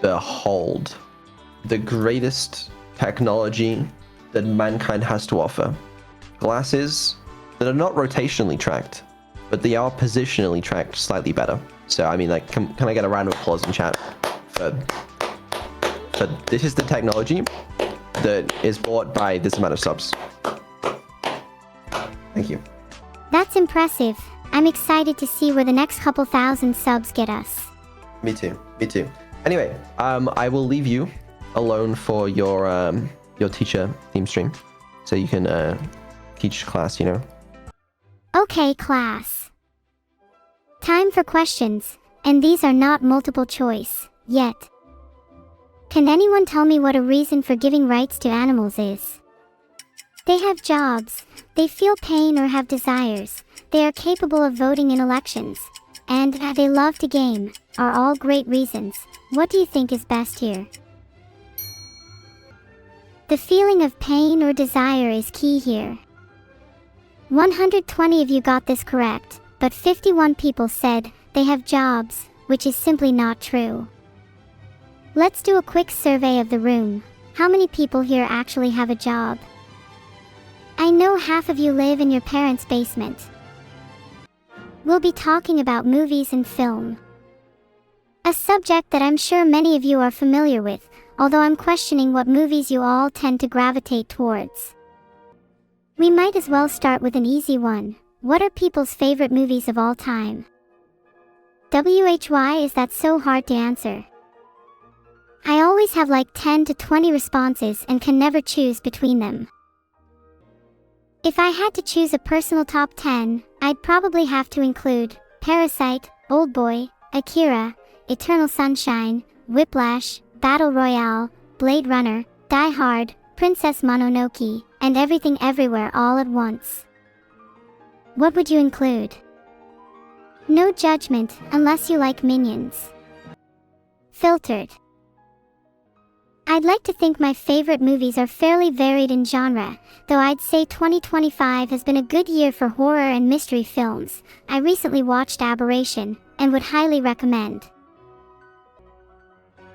behold the greatest technology that mankind has to offer. Glasses that are not rotationally tracked, but they are positionally tracked slightly better. So, I mean, like, can I get a round of applause in chat for this is the technology that is bought by this amount of subs. Thank you. That's impressive. I'm excited to see where the next couple thousand subs get us. Me too. Anyway, I will leave you alone for your teacher theme stream, so you can teach class, you know. Okay, class. Time for questions, and these are not multiple choice, yet. Can anyone tell me what a reason for giving rights to animals is? They have jobs, they feel pain or have desires, they are capable of voting in elections, and they love to game, are all great reasons. What do you think is best here? The feeling of pain or desire is key here. 120 of you got this correct, but 51 people said they have jobs, which is simply not true. Let's do a quick survey of the room. How many people here actually have a job? I know half of you live in your parents' basement. We'll be talking about movies and film. A subject that I'm sure many of you are familiar with, although I'm questioning what movies you all tend to gravitate towards. We might as well start with an easy one. What are people's favorite movies of all time? Why is that so hard to answer? I always have like 10 to 20 responses and can never choose between them. If I had to choose a personal top 10, I'd probably have to include Parasite, Oldboy, Akira, Eternal Sunshine, Whiplash, Battle Royale, Blade Runner, Die Hard, Princess Mononoke, and Everything Everywhere All at Once. What would you include? No judgment, unless you like Minions. Filtered. I'd like to think my favorite movies are fairly varied in genre, though I'd say 2025 has been a good year for horror and mystery films. I recently watched Aberration, and would highly recommend.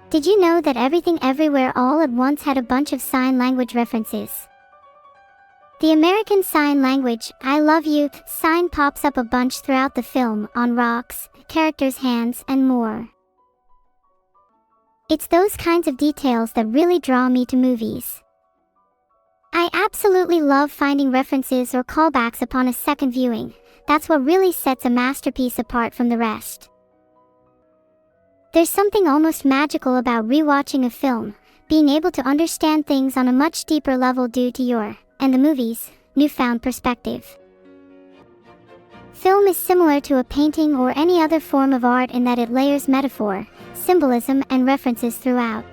Did you know that Everything Everywhere All at Once had a bunch of sign language references? The American Sign Language, I love you, sign pops up a bunch throughout the film, on rocks, characters' hands, and more. It's those kinds of details that really draw me to movies. I absolutely love finding references or callbacks upon a second viewing. That's what really sets a masterpiece apart from the rest. There's something almost magical about rewatching a film, being able to understand things on a much deeper level due to your, and the movie's, newfound perspective. Film is similar to a painting or any other form of art in that it layers metaphor, symbolism, and references throughout.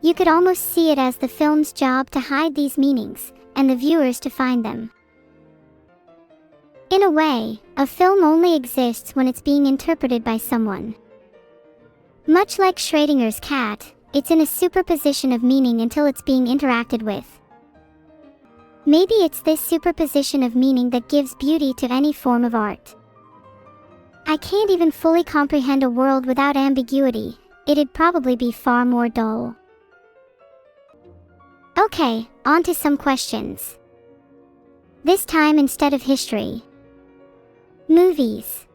You could almost see it as the film's job to hide these meanings, and the viewers to find them. In a way, a film only exists when it's being interpreted by someone. Much like Schrödinger's cat, it's in a superposition of meaning until it's being interacted with. Maybe it's this superposition of meaning that gives beauty to any form of art. I can't even fully comprehend a world without ambiguity. It'd probably be far more dull. Okay, on to some questions. This time instead of history. Movies.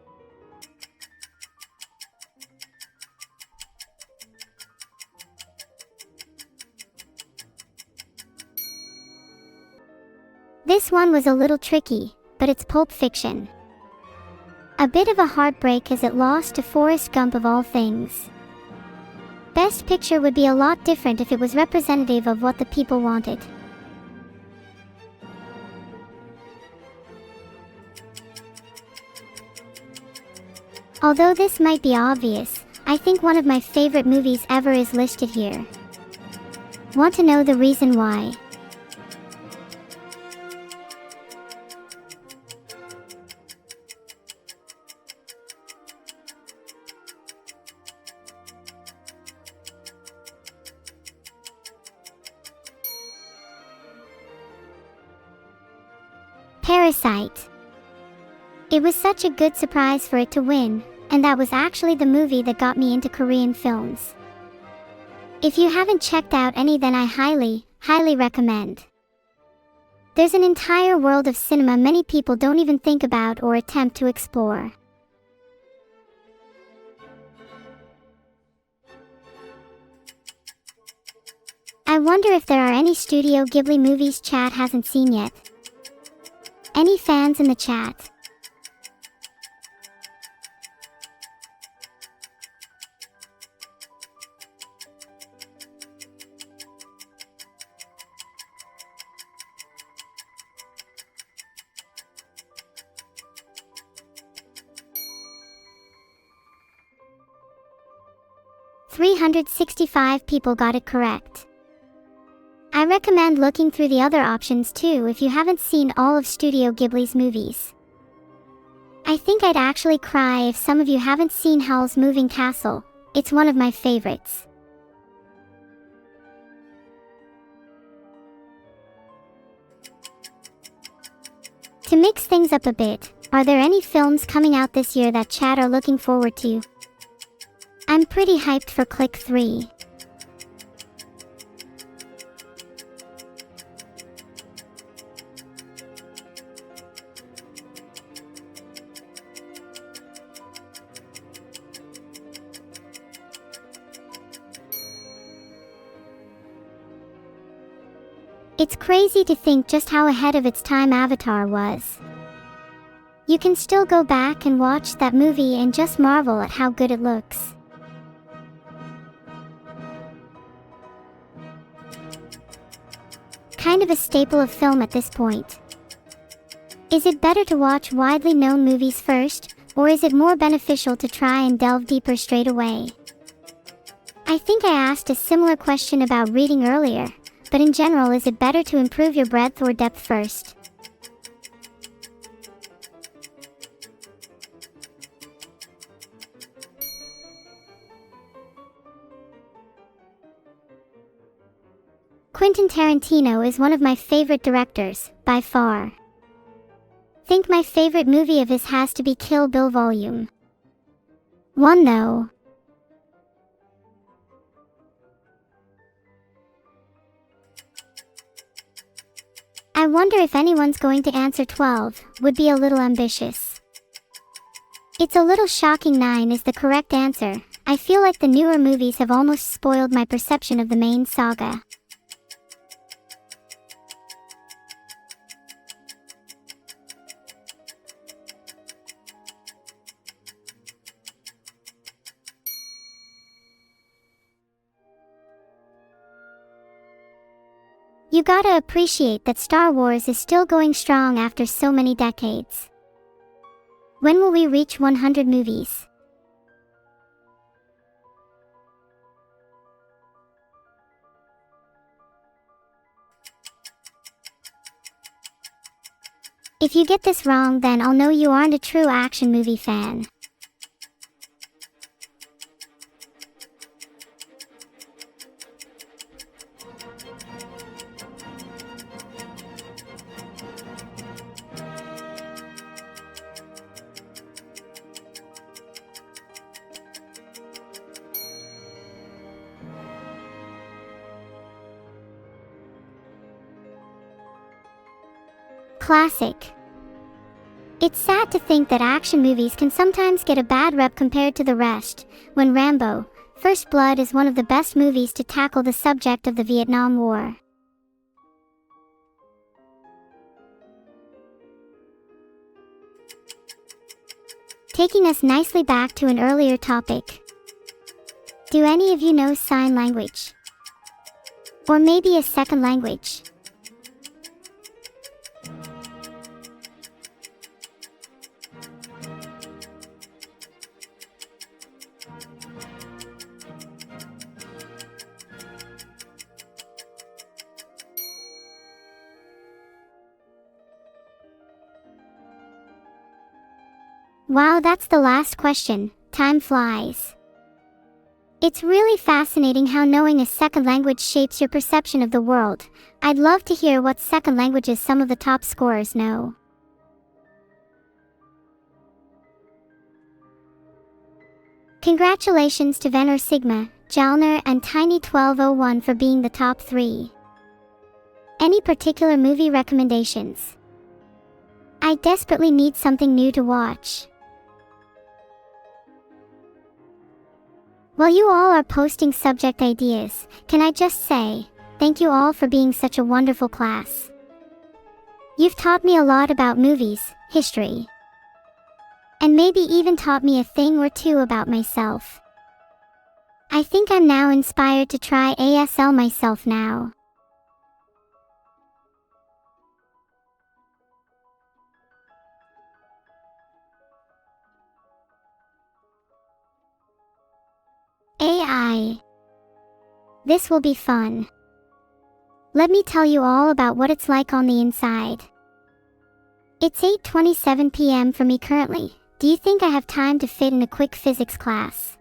This one was a little tricky, but it's Pulp Fiction. A bit of a heartbreak as it lost to Forrest Gump of all things. Best Picture would be a lot different if it was representative of what the people wanted. Although this might be obvious, I think one of my favorite movies ever is listed here. Want to know the reason why? Parasite. It was such a good surprise for it to win, and that was actually the movie that got me into Korean films. If you haven't checked out any, then I highly recommend. There's an entire world of cinema many people don't even think about or attempt to explore. I wonder if there are any Studio Ghibli movies chat hasn't seen yet. Any fans in the chat? "365 people got it correct." I recommend looking through the other options too if you haven't seen all of Studio Ghibli's movies. I think I'd actually cry if some of you haven't seen Howl's Moving Castle. It's one of my favorites. To mix things up a bit, are there any films coming out this year that chat are looking forward to? I'm pretty hyped for Click 3. It's crazy to think just how ahead of its time Avatar was. You can still go back and watch that movie and just marvel at how good it looks. Kind of a staple of film at this point. Is it better to watch widely known movies first, or is it more beneficial to try and delve deeper straight away? I think I asked a similar question about reading earlier, but in general, is it better to improve your breadth or depth first? Quentin Tarantino is one of my favorite directors, by far. Think my favorite movie of his has to be Kill Bill Volume 1 though. I wonder if anyone's going to answer 12, would be a little ambitious. It's a little shocking 9 is the correct answer. I feel like the newer movies have almost spoiled my perception of the main saga. You gotta appreciate that Star Wars is still going strong after so many decades. When will we reach 100 movies? If you get this wrong, then I'll know you aren't a true action movie fan. Classic. It's sad to think that action movies can sometimes get a bad rep compared to the rest, when Rambo: First Blood is one of the best movies to tackle the subject of the Vietnam War. Taking us nicely back to an earlier topic. Do any of you know sign language? Or maybe a second language? Wow, that's the last question. Time flies. It's really fascinating how knowing a second language shapes your perception of the world. I'd love to hear what second languages some of the top scorers know. Congratulations to Venor Sigma, Jalner, and Tiny1201 for being the top 3. Any particular movie recommendations? I desperately need something new to watch. While you all are posting subject ideas, can I just say, thank you all for being such a wonderful class. You've taught me a lot about movies, history, and maybe even taught me a thing or two about myself. I think I'm now inspired to try ASL myself now. AI. This will be fun. Let me tell you all about what it's like on the inside. It's 8:27 p.m. for me currently. Do you think I have time to fit in a quick physics class?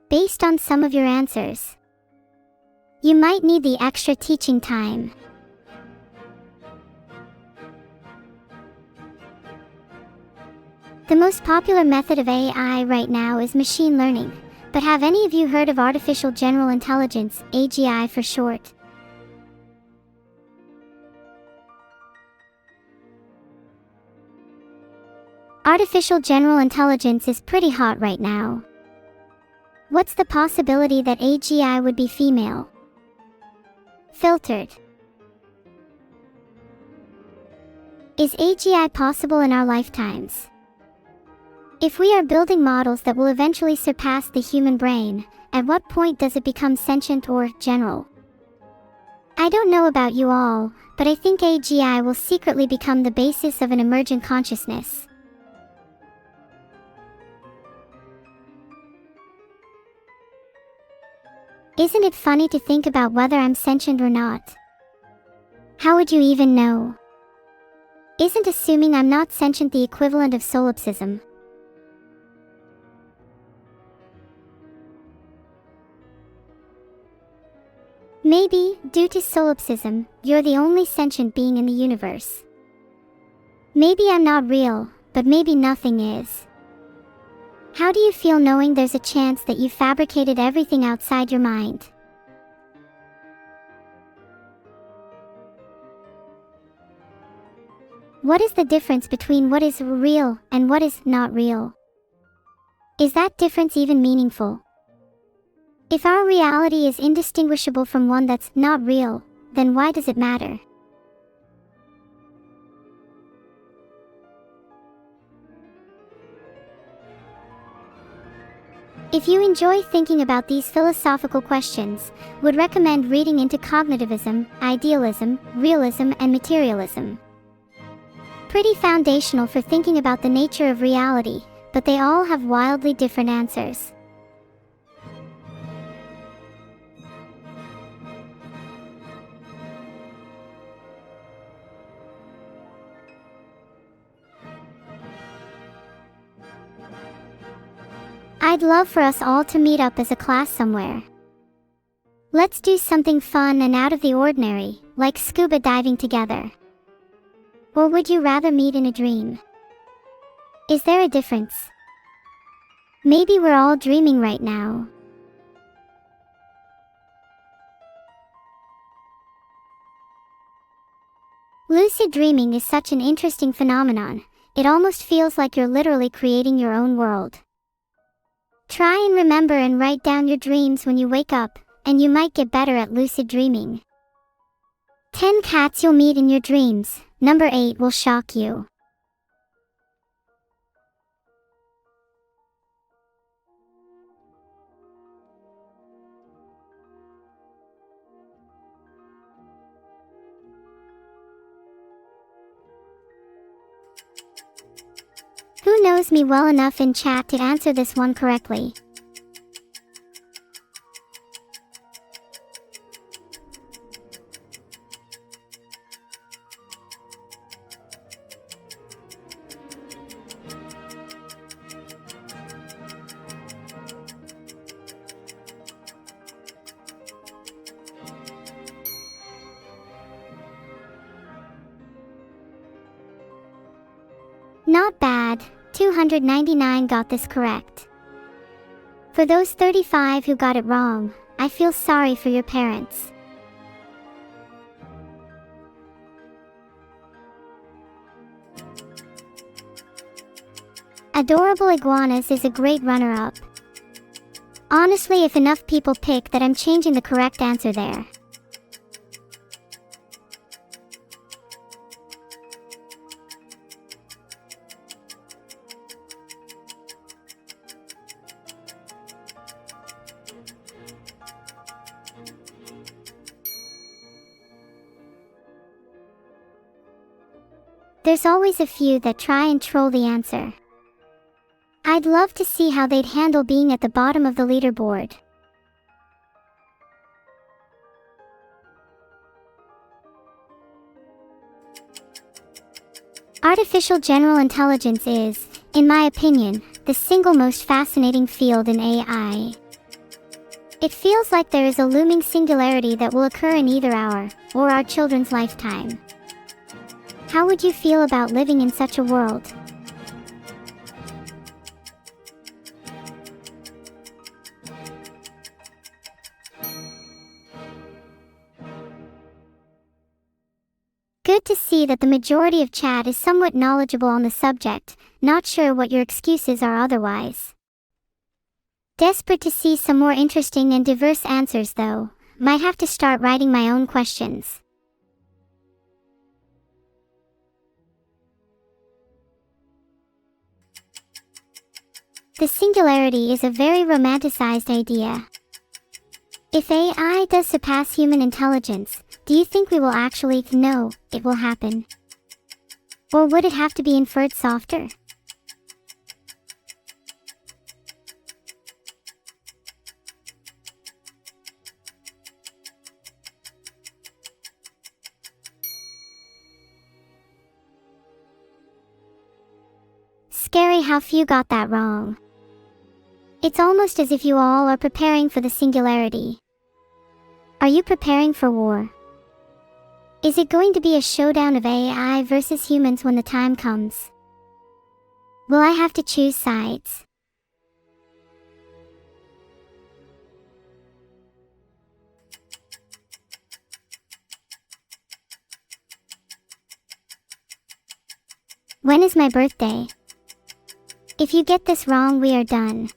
Based on some of your answers, you might need the extra teaching time. The most popular method of AI right now is machine learning. But have any of you heard of artificial general intelligence, AGI for short? Artificial general intelligence is pretty hot right now. What's the possibility that AGI would be female? Filtered. Is AGI possible in our lifetimes? If we are building models that will eventually surpass the human brain, at what point does it become sentient or general? I don't know about you all, but I think AGI will secretly become the basis of an emergent consciousness. Isn't it funny to think about whether I'm sentient or not? How would you even know? Isn't assuming I'm not sentient the equivalent of solipsism? Maybe, due to solipsism, you're the only sentient being in the universe. Maybe I'm not real, but maybe nothing is. How do you feel knowing there's a chance that you fabricated everything outside your mind? What is the difference between what is real and what is not real? Is that difference even meaningful? If our reality is indistinguishable from one that's not real, then why does it matter? If you enjoy thinking about these philosophical questions, would recommend reading into cognitivism, idealism, realism, and materialism. Pretty foundational for thinking about the nature of reality, but they all have wildly different answers. I'd love for us all to meet up as a class somewhere. Let's do something fun and out of the ordinary, like scuba diving together. Or would you rather meet in a dream? Is there a difference? Maybe we're all dreaming right now. Lucid dreaming is such an interesting phenomenon. It almost feels like you're literally creating your own world. Try and remember and write down your dreams when you wake up, and you might get better at lucid dreaming. 10 cats you'll meet in your dreams. Number 8 will shock you. Who knows me well enough in chat to answer this one correctly? Not bad, 299 got this correct. For those 35 who got it wrong, I feel sorry for your parents. Adorable iguanas is a great runner-up. Honestly, if enough people pick that, I'm changing the correct answer there. There's always a few that try and troll the answer. I'd love to see how they'd handle being at the bottom of the leaderboard. Artificial general intelligence is, in my opinion, the single most fascinating field in AI. It feels like there is a looming singularity that will occur in either or our children's lifetime. How would you feel about living in such a world? Good to see that the majority of chat is somewhat knowledgeable on the subject, not sure what your excuses are otherwise. Desperate to see some more interesting and diverse answers though, might have to start writing my own questions. The singularity is a very romanticized idea. If AI does surpass human intelligence, do you think we will actually know it will happen? Or would it have to be inferred softer? Scary how few got that wrong. It's almost as if you all are preparing for the singularity. Are you preparing for war? Is it going to be a showdown of AI versus humans when the time comes? Will I have to choose sides? When is my birthday? If you get this wrong, we are done.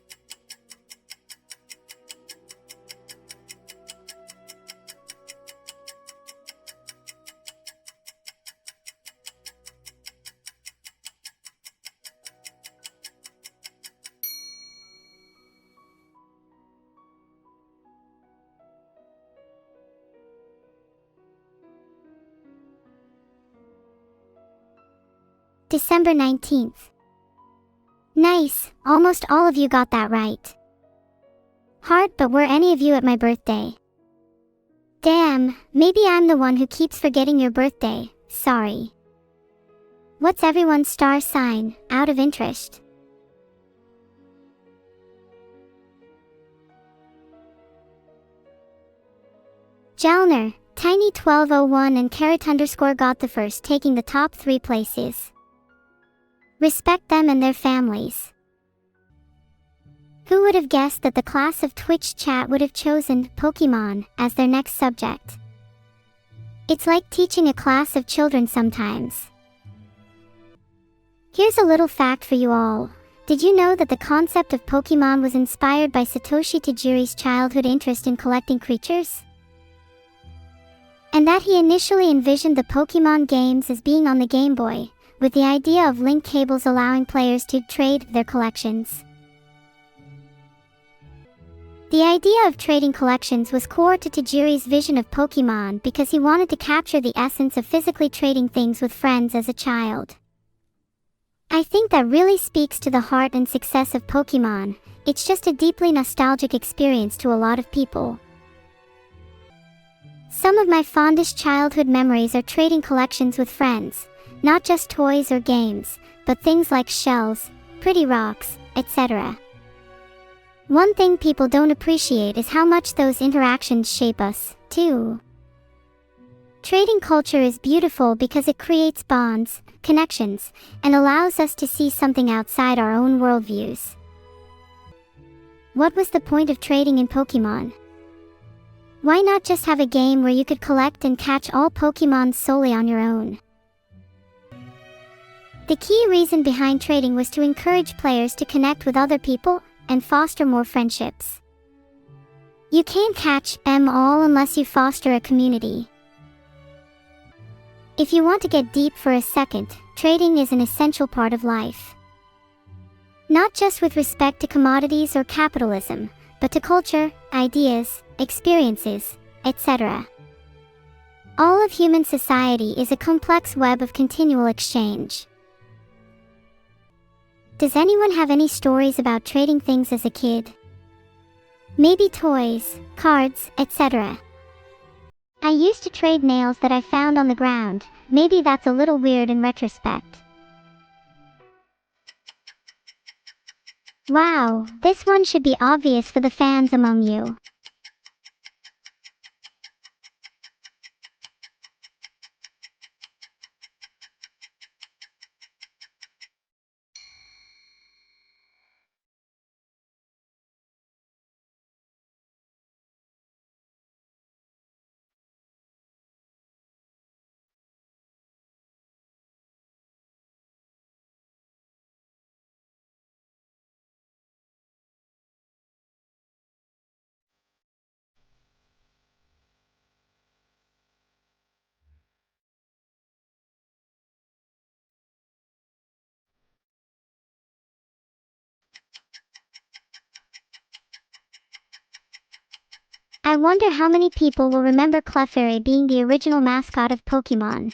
December 19th. Nice, almost all of you got that right. Hard, but were any of you at my birthday? Damn, maybe I'm the one who keeps forgetting your birthday, sorry. What's everyone's star sign, out of interest? Jalner, Tiny1201 and Carrot_ got the first, taking the top 3 places. Respect them and their families. Who would have guessed that the class of Twitch chat would have chosen Pokemon as their next subject? It's like teaching a class of children sometimes. Here's a little fact for you all. Did you know that the concept of Pokemon was inspired by Satoshi Tajiri's childhood interest in collecting creatures? And that he initially envisioned the Pokemon games as being on the Game Boy, with the idea of link cables allowing players to trade their collections. The idea of trading collections was core to Tajiri's vision of Pokemon because he wanted to capture the essence of physically trading things with friends as a child. I think that really speaks to the heart and success of Pokemon. It's just a deeply nostalgic experience to a lot of people. Some of my fondest childhood memories are trading collections with friends. Not just toys or games, but things like shells, pretty rocks, etc. One thing people don't appreciate is how much those interactions shape us, too. Trading culture is beautiful because it creates bonds, connections, and allows us to see something outside our own worldviews. What was the point of trading in Pokemon? Why not just have a game where you could collect and catch all Pokemon solely on your own? The key reason behind trading was to encourage players to connect with other people and foster more friendships. You can't catch them all unless you foster a community. If you want to get deep for a second, trading is an essential part of life. Not just with respect to commodities or capitalism, but to culture, ideas, experiences, etc. All of human society is a complex web of continual exchange. Does anyone have any stories about trading things as a kid? Maybe toys, cards, etc. I used to trade nails that I found on the ground. Maybe that's a little weird in retrospect. Wow, this one should be obvious for the fans among you. I wonder how many people will remember Clefairy being the original mascot of Pokemon.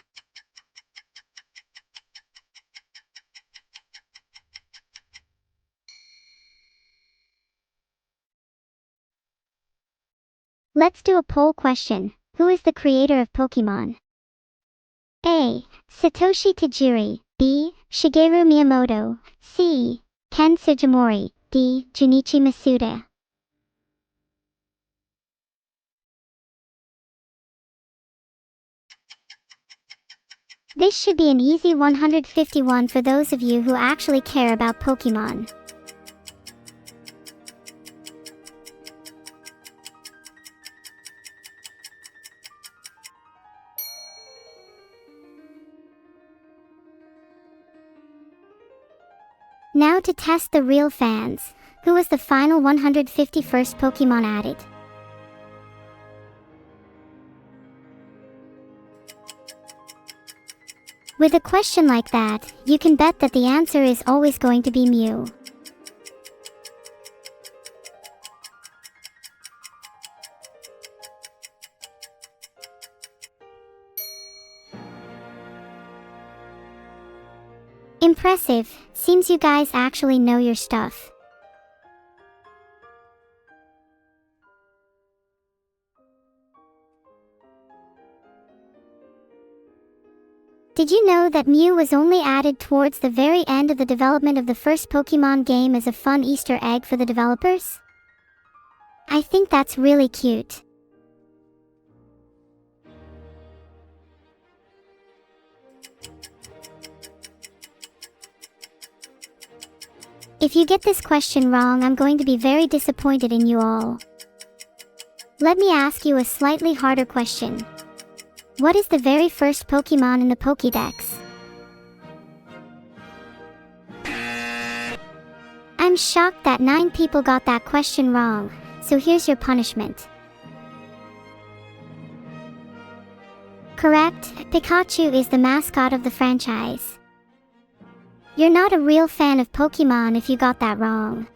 Let's do a poll question. Who is the creator of Pokemon? A. Satoshi Tajiri. B. Shigeru Miyamoto. C. Ken Sugimori. D. Junichi Masuda. This should be an easy 151 for those of you who actually care about Pokemon. Now to test the real fans. Who was the final 151st Pokemon added? With a question like that, you can bet that the answer is always going to be Mew. Impressive. Seems you guys actually know your stuff. Did you know that Mew was only added towards the very end of the development of the first Pokemon game as a fun Easter egg for the developers? I think that's really cute. If you get this question wrong, I'm going to be very disappointed in you all. Let me ask you a slightly harder question. What is the very first Pokemon in the Pokédex? I'm shocked that 9 people got that question wrong, so here's your punishment. Correct, Pikachu is the mascot of the franchise. You're not a real fan of Pokemon if you got that wrong.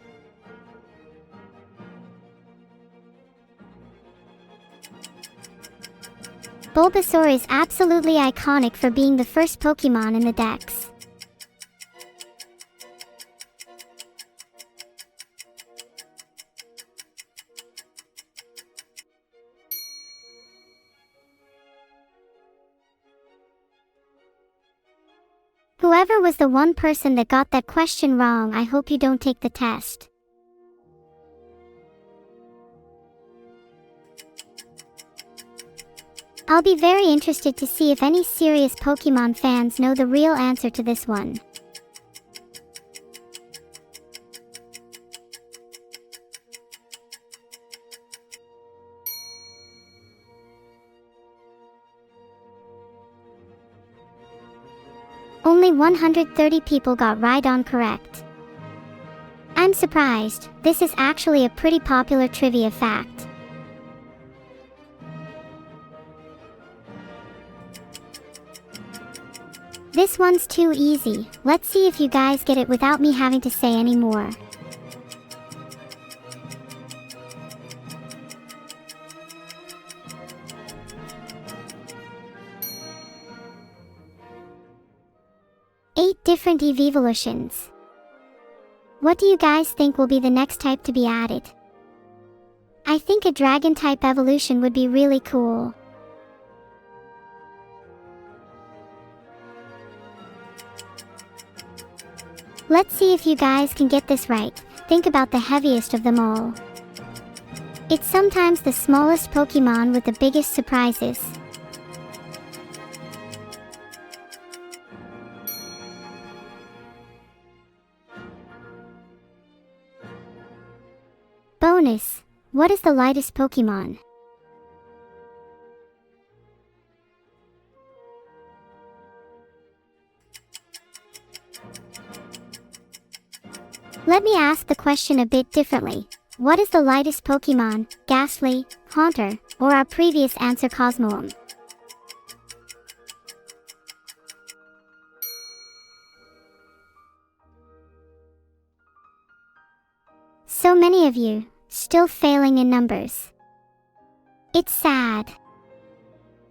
Bulbasaur is absolutely iconic for being the first Pokemon in the Dex. Whoever was the one person that got that question wrong, I hope you don't take the test. I'll be very interested to see if any serious Pokemon fans know the real answer to this one. Only 130 people got right on correct. I'm surprised, this is actually a pretty popular trivia fact. This one's too easy, let's see if you guys get it without me having to say any more. Eight different evolutions. What do you guys think will be the next type to be added? I think a dragon type evolution would be really cool. Let's see if you guys can get this right. Think about the heaviest of them all. It's sometimes the smallest Pokemon with the biggest surprises. Bonus. What is the lightest Pokemon? Let me ask the question a bit differently. What is the lightest Pokemon, Ghastly, Haunter, or our previous answer Cosmoem? So many of you, still failing in numbers. It's sad.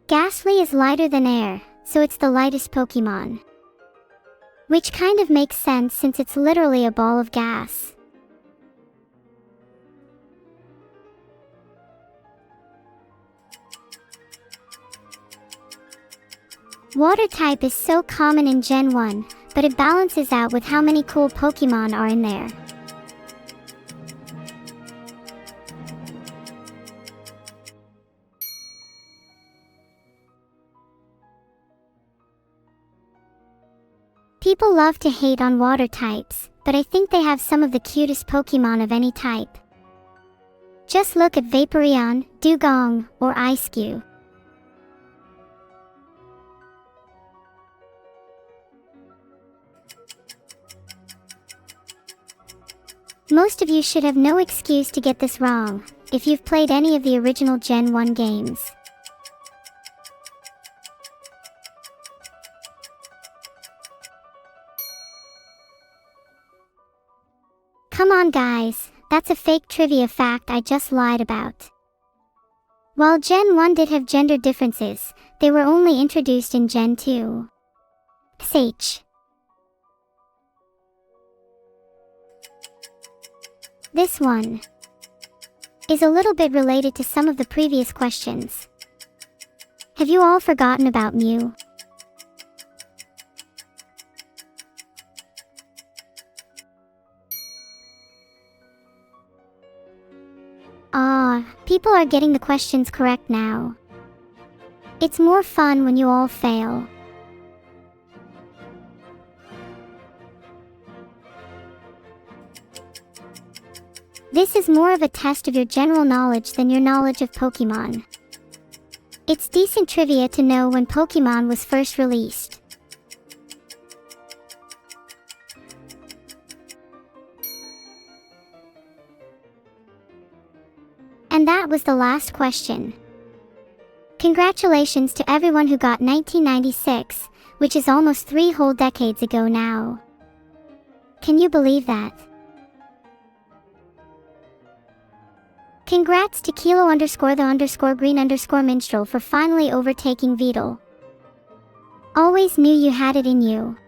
Ghastly is lighter than air, so it's the lightest Pokemon. Which kind of makes sense since it's literally a ball of gas. Water type is so common in Gen 1, but it balances out with how many cool Pokemon are in there. People love to hate on water types, but I think they have some of the cutest Pokemon of any type. Just look at Vaporeon, Dugong, or Eiscue. Most of you should have no excuse to get this wrong, if you've played any of the original Gen 1 games. Come on guys, that's a fake trivia fact I just lied about. While Gen 1 did have gender differences, they were only introduced in Gen 2. SH. This one is a little bit related to some of the previous questions. Have you all forgotten about Mew? People are getting the questions correct now. It's more fun when you all fail. This is more of a test of your general knowledge than your knowledge of Pokemon. It's decent trivia to know when Pokemon was first released. And that was the last question. Congratulations to everyone who got 1996, which is almost 3 whole decades ago now. Can you believe that? Congrats to Kilo_the_green_minstrel for finally overtaking Beetle. Always knew you had it in you.